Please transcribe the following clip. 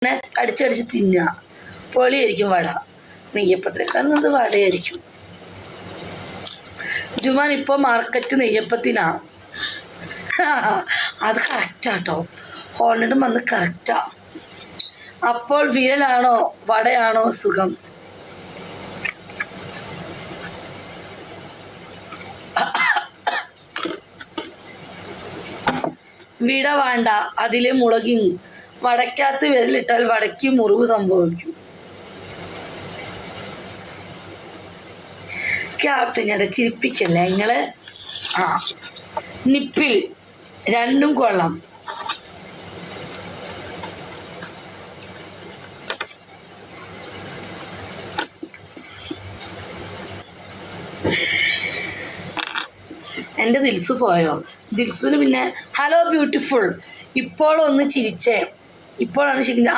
ഇങ്ങനെ കടിച്ചടിച്ച് തിന്നുക. പൊളിയായിരിക്കും വട. നെയ്യപ്പത്തിനേക്കാളും അത് വടയായിരിക്കും. ജുമാൻ ഇപ്പോൾ മാർക്കറ്റ് നെയ്യപ്പത്തിനാ. അത് കറക്റ്റാട്ടോ. ഹോളിഡും വന്ന് കറക്റ്റാ. അപ്പോൾ വിരലാണോ വടയാണോ സുഖം? വിട വേണ്ട, അതിലെ മുളകിങ്. വടക്കകത്ത് വിരലിട്ടാൽ വടക്ക് മുറിവ് സംഭവിക്കും. ക്യാപ്റ്റൻ ചിരിപ്പിക്കല്ലേ നിങ്ങള്. നിപ്പിൾ രണ്ടും കൊള്ളാം. എൻ്റെ ദിൽസു പോയോ? ദിൽസുന് പിന്നെ ഹലോ ബ്യൂട്ടിഫുൾ. ഇപ്പോഴൊന്ന് ചിരിച്ചേ. ഇപ്പോഴാണ് ശരിക്കും